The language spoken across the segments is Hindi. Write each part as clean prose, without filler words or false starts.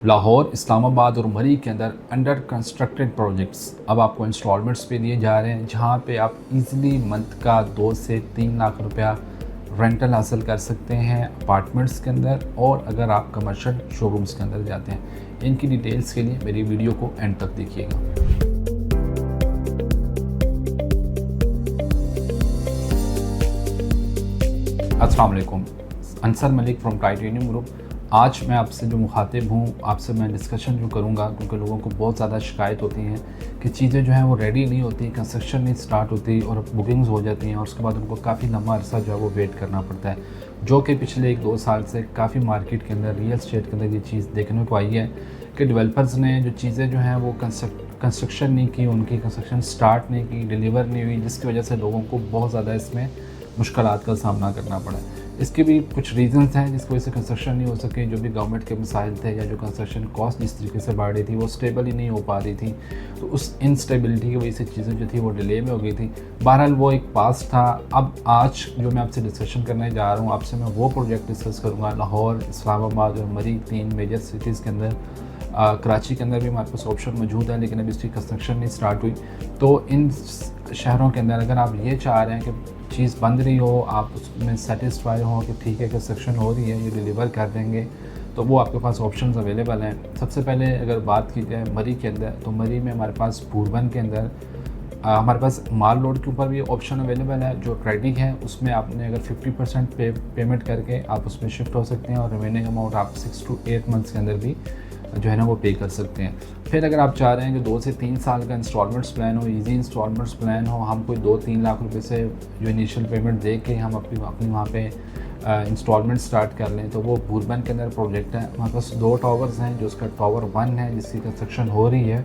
लाहौर, इस्लामाबाद और मरी के अंडर कंस्ट्रक्टेड प्रोजेक्ट्स अब आपको इंस्टॉलमेंट्स पे दिए जा रहे हैं, जहां पे आप इजीली मंथ का 2 से 3 लाख रुपया रेंटल हासिल कर सकते हैं अपार्टमेंट्स के अंदर। और अगर आप कमर्शियल शोरूम्स के अंदर जाते हैं, इनकी डिटेल्स के लिए मेरी वीडियो को एंड तक देखिएगा। अस्सलाम वालेकुम, Ansar Malik from titanium group. आज मैं आपसे जो मुखातिब हूँ, आपसे मैं डिस्कशन जो करूँगा, क्योंकि लोगों को बहुत ज़्यादा शिकायत होती हैं कि चीज़ें जो हैं वो रेडी नहीं होती, कंस्ट्रक्शन नहीं स्टार्ट होती और बुकिंग्स हो जाती हैं और उसके बाद उनको काफ़ी लंबा अरसा जो है वो वेट करना पड़ता है, जो कि पिछले 1-2 साल से काफ़ी मार्केट के अंदर, रियल स्टेट के अंदर ये चीज़ देखने को आई है कि डेवलपर्स ने जो चीज़ें जो हैं वो कंस्ट्रक्शन नहीं की, उनकी कंस्ट्रक्शन स्टार्ट नहीं की, डिलीवर नहीं हुई, जिसकी वजह से लोगों को बहुत ज़्यादा इसमें मुश्किलात का सामना करना पड़ा है। इसके भी कुछ रीज़न्स हैं जिसकी वजह से कंस्ट्रक्शन नहीं हो सके। जो भी गवर्नमेंट के मसाइल थे या जो कंस्ट्रक्शन कॉस्ट जिस तरीके से बढ़ रही थी वो स्टेबल ही नहीं हो पा रही थी, तो उस इनस्टेबिलिटी की वजह से चीज़ें जो थी वो डिले में हो गई थी। बहरहाल वो एक पास था। अब आज जो मैं आपसे डिस्कशन करने जा रहा हूँ, आपसे मैं वो प्रोजेक्ट डिस्कस करूँगा लाहौर, इस्लामाबाद और मरी, 3 मेजर सिटीज़ के अंदर। कराची के अंदर भी हमारे पास ऑप्शन मौजूद है, लेकिन अभी इसकी कंस्ट्रक्शन नहीं स्टार्ट हुई। तो इन शहरों के अंदर अगर आप ये चाह रहे हैं कि चीज़ बंद रही हो, आप उसमें सेटिस्फाई हो कि ठीक है कंस्ट्रक्शन हो रही है, ये डिलीवर कर देंगे, तो वो आपके पास ऑप्शंस अवेलेबल हैं। सबसे पहले अगर बात की जाए मरी के अंदर, तो मरी में हमारे पास पूरबन के अंदर हमारे पास माल लोड के ऊपर भी ऑप्शन अवेलेबल है। जो ट्रेडिंग है उसमें आपने अगर 50% पेमेंट करके आप उसमें शिफ्ट हो सकते हैं और रिमेनिंग अमाउंट आप 6 to 8 मंथ्स के अंदर भी जो है ना वो पे कर सकते हैं। फिर अगर आप चाह रहे हैं कि 2 से 3 साल का इंस्टॉलमेंट्स प्लान हो, इजी इंस्टॉलमेंट्स प्लान हो, हम कोई 2-3 लाख रुपए से जो इनिशियल पेमेंट दे के हम अपनी वहाँ पे इंस्टॉलमेंट स्टार्ट कर लें, तो वो बुरबन के अंदर प्रोजेक्ट है। हमारे पास 2 टावर्स हैं, जो उसका टावर 1 है जिसकी कंस्ट्रक्शन हो रही है,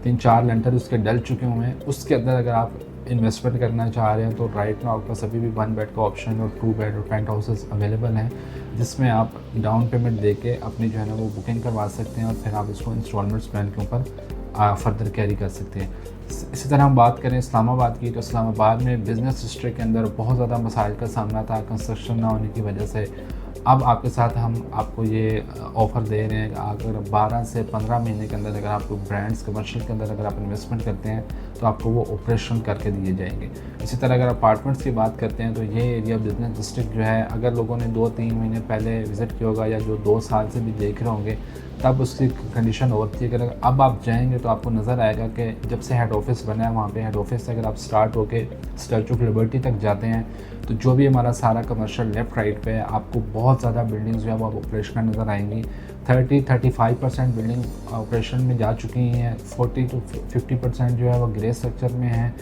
3-4 लेंटर उसके डल चुके हुए हैं। उसके अंदर अगर आप इन्वेस्टमेंट करना चाह रहे हैं तो राइट नाउ आपके पास अभी भी 1 बेड का ऑप्शन और 2 बेड और पेंट हाउसेस अवेलेबल हैं, जिसमें आप डाउन पेमेंट देके अपनी जो है ना वो बुकिंग करवा सकते हैं और फिर आप इसको इंस्टॉलमेंट्स प्लान के ऊपर फर्दर कैरी कर सकते हैं। इसी तरह हम बात करें इस्लामाबाद की, तो इस्लामाबाद में बिज़नेस डिस्ट्रिक्ट के अंदर बहुत ज़्यादा मसाइल का सामना था कंस्ट्रक्शन ना होने की वजह से। अब आपके साथ हम आपको ये ऑफ़र दे रहे हैं कि अगर 12 से 15 महीने के अंदर अगर आपको ब्रांड्स कमर्शियल के अंदर अगर आप इन्वेस्टमेंट करते हैं तो आपको वो ऑपरेशन करके दिए जाएंगे। इसी तरह अगर अपार्टमेंट्स की बात करते हैं तो ये एरिया बिज़नेस डिस्ट्रिक्ट जो है, अगर लोगों ने 2-3 महीने पहले विज़िट किया होगा या जो 2 साल से भी देख रहे होंगे, तब उसकी कंडीशन और थी। अगर अब आप जाएंगे तो आपको नज़र आएगा कि जब से हेड ऑफ़िस बना है, वहाँ पे हेड ऑफ़िस से अगर आप स्टार्ट होके स्टैचू ऑफ लिबर्टी तक जाते हैं, तो जो भी हमारा सारा कमर्शियल लेफ़्ट राइट पे है, आपको बहुत ज़्यादा बिल्डिंग्स जो है वो ऑपरेशनल नज़र आएंगी। 30-35% बिल्डिंग ऑपरेशन में जा चुकी हैं, 40 to 50% जो है वो ग्रे स्ट्रक्चर में है,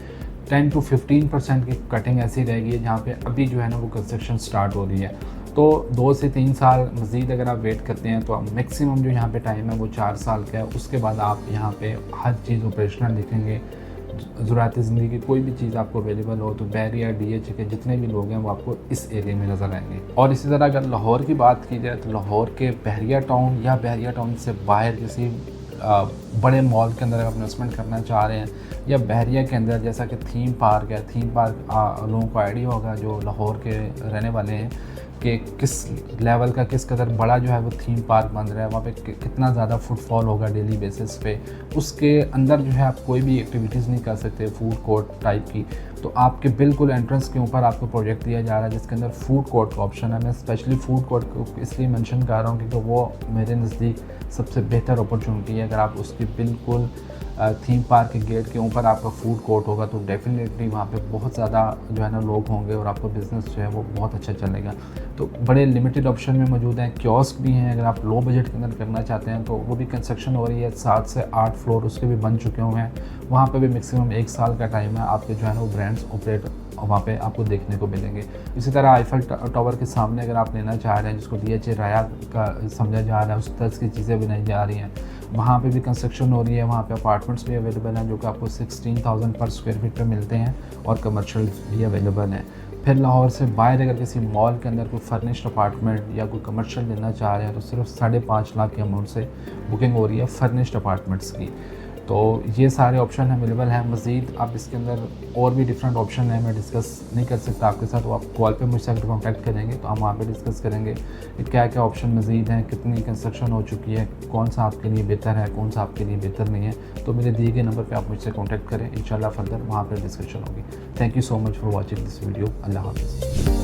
10 to 15% की कटिंग ऐसी रहेगी जहाँ पे अभी जो है ना वो कंस्ट्रक्शन स्टार्ट हो रही है। तो 2 से 3 साल मज़ीद अगर आप वेट करते हैं तो मैक्सिमम जो यहाँ पे टाइम है वो 4 साल का है। उसके बाद आप यहाँ पे हर चीज़ ऑपरेशनल दिखेंगे। ज़रूरत ज़िंदगी की कोई भी चीज़ आपको अवेलेबल हो तो बहरिया DH के जितने भी लोग हैं वो आपको इस एरिया में नज़र आएंगे। और इसी तरह अगर लाहौर की बात की जाए तो लाहौर के बहरिया टाउन या बहरिया टाउन से बाहर किसी बड़े मॉल के अंदर आप इन्वेस्टमेंट करना चाह रहे हैं, या बहरिया के अंदर जैसा कि थीम पार्क है, थीम पार्क लोगों को आइडिया होगा जो लाहौर के रहने वाले हैं कि किस लेवल का, किस कदर बड़ा जो है वो थीम पार्क बन रहा है, वहाँ पे कितना ज़्यादा फुटफॉल होगा डेली बेसिस पे। उसके अंदर जो है आप कोई भी एक्टिविटीज़ नहीं कर सकते फूड कोर्ट टाइप की, तो आपके बिल्कुल एंट्रेंस के ऊपर आपको प्रोजेक्ट दिया जा रहा है जिसके अंदर फूड कोर्ट का ऑप्शन है। मैं स्पेशली फूड कोर्ट को इसलिए मेंशन कर रहा हूँ क्योंकि वो मेरे नज़दीक सबसे बेहतर अपॉर्चुनिटी है। अगर आप उसकी बिल्कुल थीम पार्क के गेट के ऊपर आपका फूड कोर्ट होगा तो डेफिनेटली वहाँ पे बहुत ज़्यादा जो है ना लोग होंगे और आपका बिज़नेस जो है वो बहुत अच्छा चलेगा। तो बड़े लिमिटेड ऑप्शन में मौजूद हैं, कियोस्क भी हैं। अगर आप लो बजट के अंदर करना चाहते हैं तो वो भी कंस्ट्रक्शन हो रही है, 7 से 8 फ्लोर उसके भी बन चुके हुए हैं। वहाँ पे भी मैक्सिमम 1 साल का टाइम है, आपके जो है ना वो ब्रांड्स ऑपरेट वहाँ पे आपको देखने को मिलेंगे। इसी तरह आईफल टावर के सामने अगर आप लेना चाह रहे हैं, जिसको DH राया का समझा जा रहा है, उस तरह की चीज़ें बनाई जा रही हैं, वहाँ पे भी कंस्ट्रक्शन हो रही है। वहाँ पे अपार्टमेंट्स भी अवेलेबल हैं जो कि आपको 16,000 पर स्क्वायर फीट पे मिलते हैं और कमर्शियल भी अवेलेबल हैं। फिर लाहौर से बाहर अगर किसी मॉल के अंदर कोई फर्निश्ड अपार्टमेंट या कोई कमर्शियल लेना चाह रहे हैं तो सिर्फ 5.5 लाख के अमाउंट से बुकिंग हो रही है फर्निश्ड अपार्टमेंट्स की। तो ये सारे ऑप्शन अवेलेबल हैं। मज़ीद आप इसके अंदर और भी डिफरेंट ऑप्शन हैं, मैं डिस्कस नहीं कर सकता आपके साथ, तो आप कॉल पे मुझसे अगर कॉन्टैक्ट करेंगे तो हम वहाँ पे डिस्कस करेंगे कि क्या क्या ऑप्शन मज़ीद हैं, कितनी कंस्ट्रक्शन हो चुकी है, कौन सा आपके लिए बेहतर है, कौन सा आपके लिए बेहतर नहीं है। तो मेरे दिए गए नंबर पर आप मुझसे कॉन्टैक्ट करें, इंशाल्लाह फर्दर वहाँ पर डिस्कशन होगी। Thank you so much for watching this video. अल्लाह हाफ़िज़।